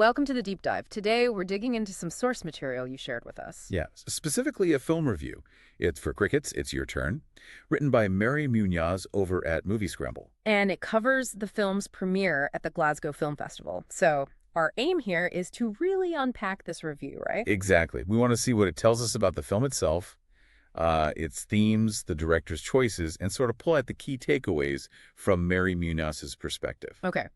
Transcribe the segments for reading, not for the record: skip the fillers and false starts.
welcome to the deep dive. Today, we're digging into some source material you shared with us. Yeah, specifically a film review. It's for Crickets, It's Your Turn, written by Mary Munoz over at Moviescramble. And it covers the film's premiere at the Glasgow Film Festival. So our aim here is to really unpack this review, right? Exactly. We want to see what it tells us about the film itself, its themes, the director's choices, and sort of pull out the key takeaways from Mary Munoz's perspective. Okay.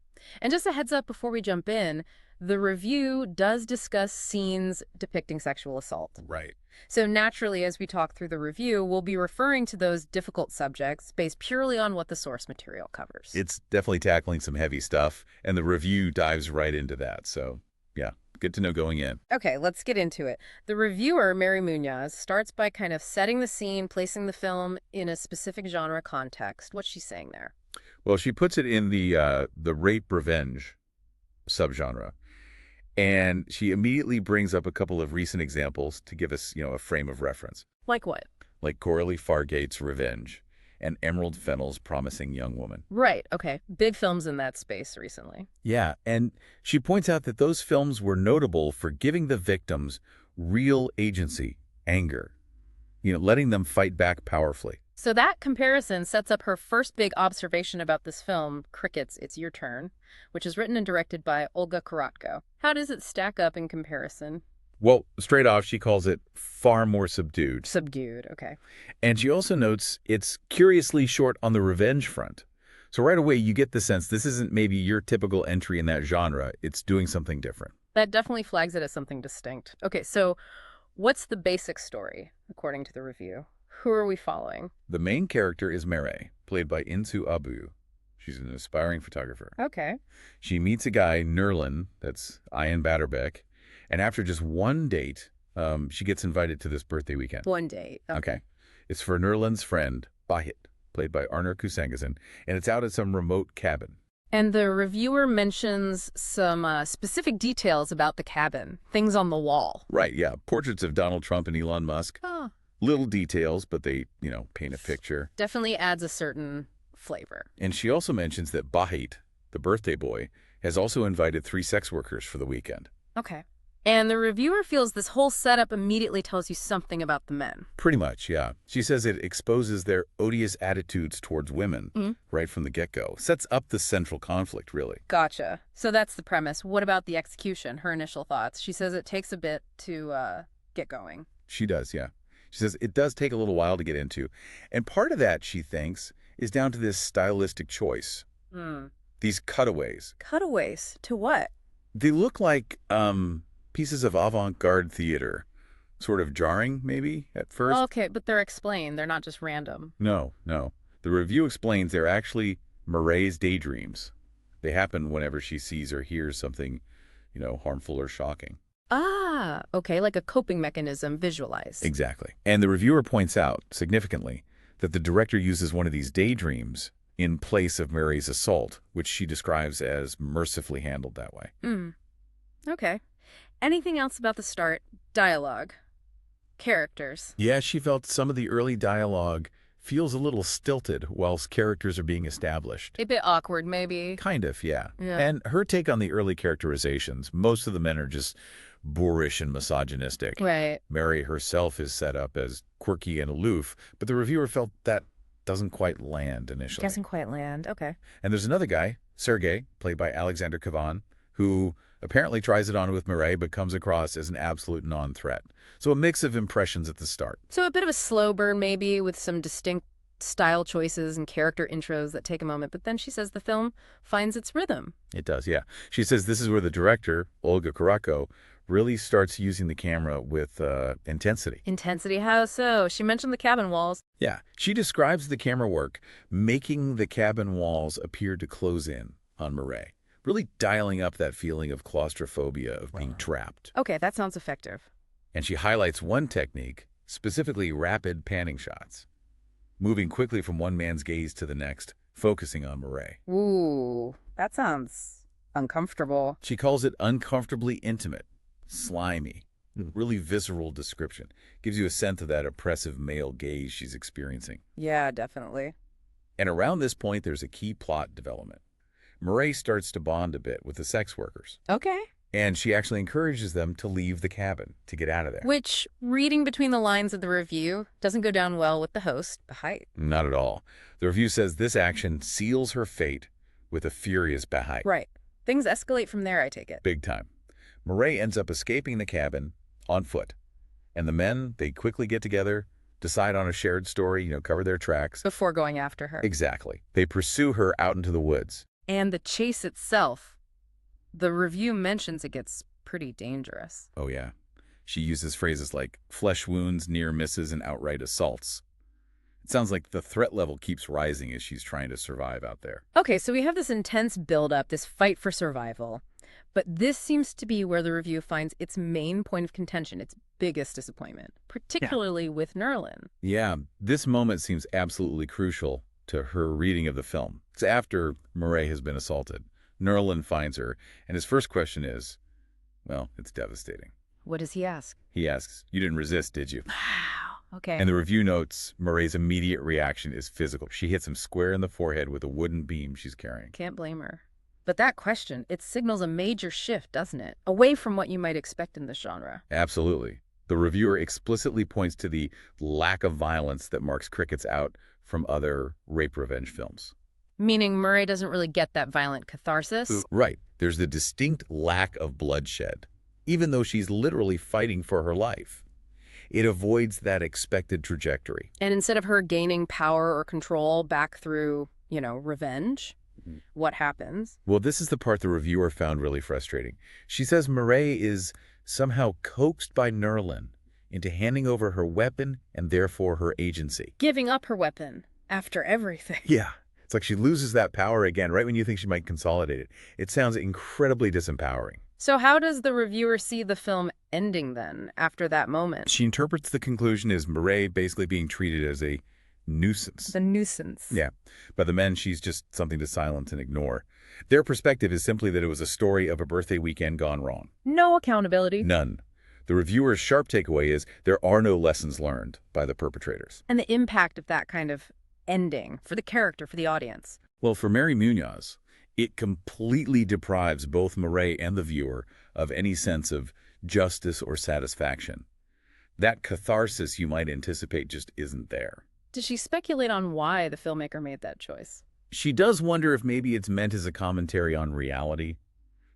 And just a heads up before we jump in, the review does discuss scenes depicting sexual assault. Right. So naturally, as we talk through the review, we'll be referring to those difficult subjects based purely on what the source material covers. It's definitely tackling some heavy stuff, and the review dives right into that. So, yeah, good to know going in. Okay, let's get into it. The reviewer, Mary Munoz, starts by kind of setting the scene, placing the film in a specific genre context. What's she saying there? Well, she puts it in the rape revenge subgenre. And she immediately brings up a couple of recent examples to give us, a frame of reference. Like what? Like Coralie Fargate's Revenge and Emerald Fennell's Promising Young Woman. Right, okay. Big films in that space recently. Yeah, and she points out that those films were notable for giving the victims real agency, anger, letting them fight back powerfully. So that comparison sets up her first big observation about this film, Crickets, It's Your Turn, which is written and directed by Olga Kuratko. How does it stack up in comparison? Well, straight off, she calls it far more subdued. Subdued, okay. And she also notes it's curiously short on the revenge front. So right away, you get the sense this isn't maybe your typical entry in that genre. It's doing something different. That definitely flags it as something distinct. Okay, so what's the basic story, according to the review? Who are we following? The main character is Mary, played by Insu Abu. She's an aspiring photographer. Okay. She meets a guy, Nerlin, that's Ian Batterbeck, and after just one date, she gets invited to this birthday weekend. One date. Okay. It's for Nerlin's friend, Bahit, played by Arnur Kusangason, and it's out at some remote cabin. And the reviewer mentions some specific details about the cabin, things on the wall. Right, yeah. Portraits of Donald Trump and Elon Musk. Oh. Little details, but they, paint a picture. Definitely adds a certain flavor. And she also mentions that Bahit, the birthday boy, has also invited 3 sex workers for the weekend. Okay. And the reviewer feels this whole setup immediately tells you something about the men. Pretty much, yeah. She says it exposes their odious attitudes towards women right from the get-go. Sets up the central conflict, really. Gotcha. So that's the premise. What about the execution, her initial thoughts? She says it takes a bit to get going. She does, yeah. She says it does take a little while to get into. And part of that, she thinks, is down to this stylistic choice. These cutaways. Cutaways? To what? They look like pieces of avant-garde theater. Sort of jarring, maybe, at first. Okay, but they're explained. They're not just random. No. The review explains they're actually Mireille's daydreams. They happen whenever she sees or hears something, harmful or shocking. Ah, okay, like a coping mechanism visualized. Exactly. And the reviewer points out, significantly, that the director uses one of these daydreams in place of Mary's assault, which she describes as mercifully handled that way. Okay. Anything else about the start? Dialogue. Characters. Yeah, she felt some of the early dialogue feels a little stilted whilst characters are being established. A bit awkward, maybe. Kind of, yeah. Yeah. And her take on the early characterizations, most of the men are just boorish and misogynistic. Right. Mary herself is set up as quirky and aloof, but the reviewer felt that doesn't quite land initially. Doesn't quite land. Okay. And there's another guy, Sergei, played by Alexander Kavan, who apparently tries it on with Mireille but comes across as an absolute non-threat. So a mix of impressions at the start. So a bit of a slow burn maybe with some distinct style choices and character intros that take a moment, but then she says the film finds its rhythm. It does, yeah. She says this is where the director, Olga Kuratko, really starts using the camera with intensity. Intensity? How so? She mentioned the cabin walls. Yeah. She describes the camera work, making the cabin walls appear to close in on Mireille, really dialing up that feeling of claustrophobia, of being trapped. Okay, that sounds effective. And she highlights one technique, specifically rapid panning shots, moving quickly from one man's gaze to the next, focusing on Mireille. Ooh, that sounds uncomfortable. She calls it uncomfortably intimate, slimy, really visceral description. Gives you a sense of that oppressive male gaze she's experiencing. Yeah, definitely. And around this point, there's a key plot development. Mireille starts to bond a bit with the sex workers. Okay. And she actually encourages them to leave the cabin, to get out of there. Which, reading between the lines of the review, doesn't go down well with the host, Bahait. Not at all. The review says this action seals her fate with a furious Bahai. Right. Things escalate from there, I take it. Big time. Murray ends up escaping the cabin on foot. And the men, they quickly get together, decide on a shared story, cover their tracks. Before going after her. Exactly. They pursue her out into the woods. And the chase itself, the review mentions it gets pretty dangerous. Oh, yeah. She uses phrases like flesh wounds, near misses, and outright assaults. It sounds like the threat level keeps rising as she's trying to survive out there. Okay, so we have this intense buildup, this fight for survival. But this seems to be where the review finds its main point of contention, its biggest disappointment, particularly with Nerlin. Yeah, this moment seems absolutely crucial to her reading of the film. It's after Murray has been assaulted. Nerlin finds her, and his first question is, well, it's devastating. What does he ask? He asks, "You didn't resist, did you?" Wow, okay. And the review notes Murray's immediate reaction is physical. She hits him square in the forehead with a wooden beam she's carrying. Can't blame her. But that question, it signals a major shift, doesn't it? Away from what you might expect in this genre. Absolutely. The reviewer explicitly points to the lack of violence that marks Crickets out from other rape revenge films. Meaning Murray doesn't really get that violent catharsis? Right. There's the distinct lack of bloodshed, even though she's literally fighting for her life. It avoids that expected trajectory. And instead of her gaining power or control back through, revenge, what happens? Well, this is the part the reviewer found really frustrating. She says Murray is somehow coaxed by Nerlin into handing over her weapon and therefore her agency. Giving up her weapon after everything. Yeah. It's like she loses that power again right when you think she might consolidate it. It sounds incredibly disempowering. So how does the reviewer see the film ending then, after that moment? She interprets the conclusion as Murray basically being treated as a nuisance. The nuisance. Yeah. By the men, she's just something to silence and ignore. Their perspective is simply that it was a story of a birthday weekend gone wrong. No accountability. None. The reviewer's sharp takeaway is there are no lessons learned by the perpetrators. And the impact of that kind of ending for the character, for the audience. Well, for Mary Munoz, it completely deprives both Murray and the viewer of any sense of justice or satisfaction. That catharsis you might anticipate just isn't there. Does she speculate on why the filmmaker made that choice? She does wonder if maybe it's meant as a commentary on reality.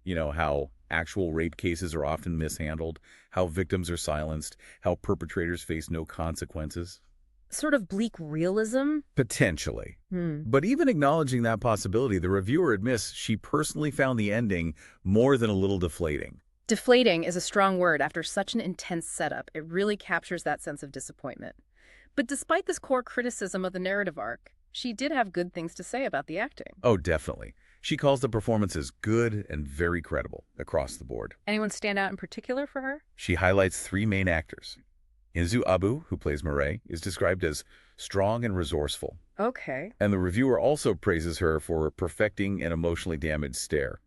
How actual rape cases are often mishandled, how victims are silenced, how perpetrators face no consequences. Sort of bleak realism? Potentially. But even acknowledging that possibility, the reviewer admits she personally found the ending more than a little deflating. Deflating is a strong word after such an intense setup. It really captures that sense of disappointment. But despite this core criticism of the narrative arc, she did have good things to say about the acting. Oh, definitely. She calls the performances good and very credible across the board. Anyone stand out in particular for her? She highlights three main actors. Inzu Abu, who plays Murray, is described as strong and resourceful. Okay. And the reviewer also praises her for perfecting an emotionally damaged stare,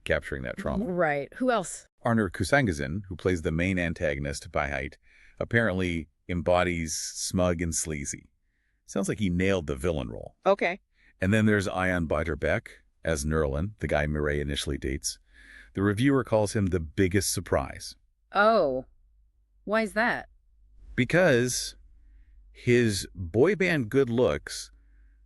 capturing that trauma. Right. Who else? Arnur Kusangazin, who plays the main antagonist, Bahait, apparently embodies smug and sleazy. Sounds like he nailed the villain role. Okay. And then there's Ayan Beiderbecke as Nerlin, the guy Murray initially dates. The reviewer calls him the biggest surprise. Oh. Why's that? Because his boy band good looks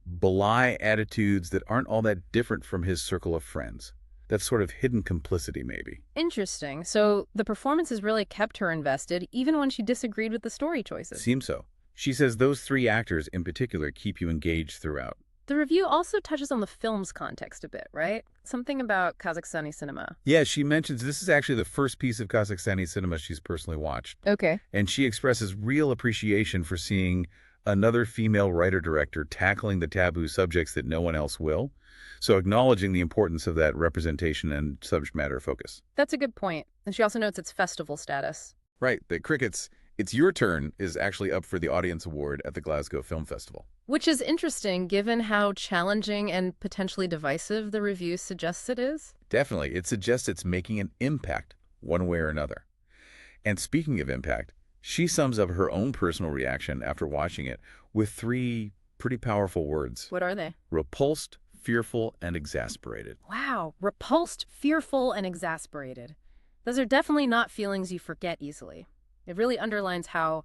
belie attitudes that aren't all that different from his circle of friends. That's sort of hidden complicity, maybe. Interesting. So the performances really kept her invested, even when she disagreed with the story choices. Seems so. She says those three actors in particular keep you engaged throughout. The review also touches on the film's context a bit, right? Something about Kazakhstani cinema. Yeah, she mentions this is actually the first piece of Kazakhstani cinema she's personally watched. Okay. And she expresses real appreciation for seeing another female writer-director tackling the taboo subjects that no one else will. So acknowledging the importance of that representation and subject matter focus. That's a good point. And she also notes its festival status. Right, that Crickets, It's Your Turn is actually up for the Audience Award at the Glasgow Film Festival. Which is interesting given how challenging and potentially divisive the review suggests it is. Definitely. It suggests it's making an impact one way or another. And speaking of impact, she sums up her own personal reaction after watching it with three pretty powerful words. What are they? Repulsed, fearful, and exasperated. Wow. Repulsed, fearful, and exasperated. Those are definitely not feelings you forget easily. It really underlines how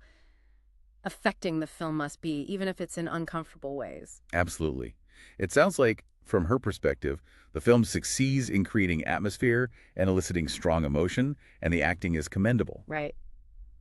affecting the film must be, even if it's in uncomfortable ways. Absolutely. It sounds like, from her perspective, the film succeeds in creating atmosphere and eliciting strong emotion, and the acting is commendable. Right.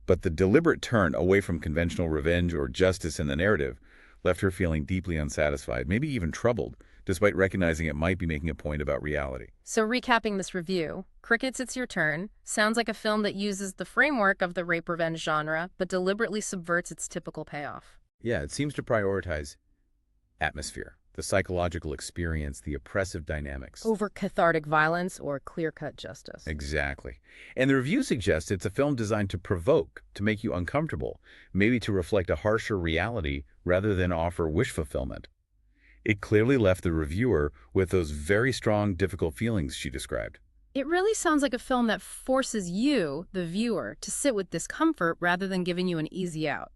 But the deliberate turn away from conventional revenge or justice in the narrative left her feeling deeply unsatisfied, maybe even troubled, despite recognizing it might be making a point about reality. So recapping this review, Crickets, It's Your Turn sounds like a film that uses the framework of the rape-revenge genre, but deliberately subverts its typical payoff. Yeah, it seems to prioritize atmosphere, the psychological experience, the oppressive dynamics. Over cathartic violence or clear-cut justice. Exactly. And the review suggests it's a film designed to provoke, to make you uncomfortable, maybe to reflect a harsher reality rather than offer wish fulfillment. It clearly left the reviewer with those very strong, difficult feelings she described. It really sounds like a film that forces you, the viewer, to sit with discomfort rather than giving you an easy out.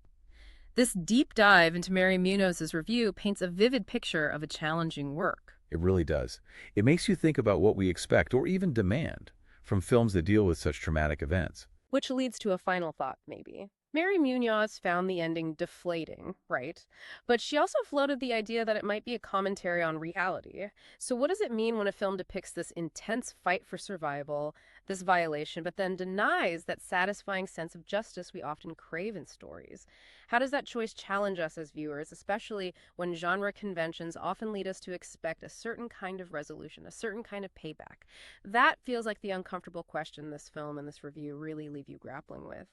This deep dive into Mary Munoz's review paints a vivid picture of a challenging work. It really does. It makes you think about what we expect or even demand from films that deal with such traumatic events. Which leads to a final thought, maybe. Mary Munoz found the ending deflating, right? But she also floated the idea that it might be a commentary on reality. So what does it mean when a film depicts this intense fight for survival, this violation, but then denies that satisfying sense of justice we often crave in stories? How does that choice challenge us as viewers, especially when genre conventions often lead us to expect a certain kind of resolution, a certain kind of payback? That feels like the uncomfortable question this film and this review really leave you grappling with.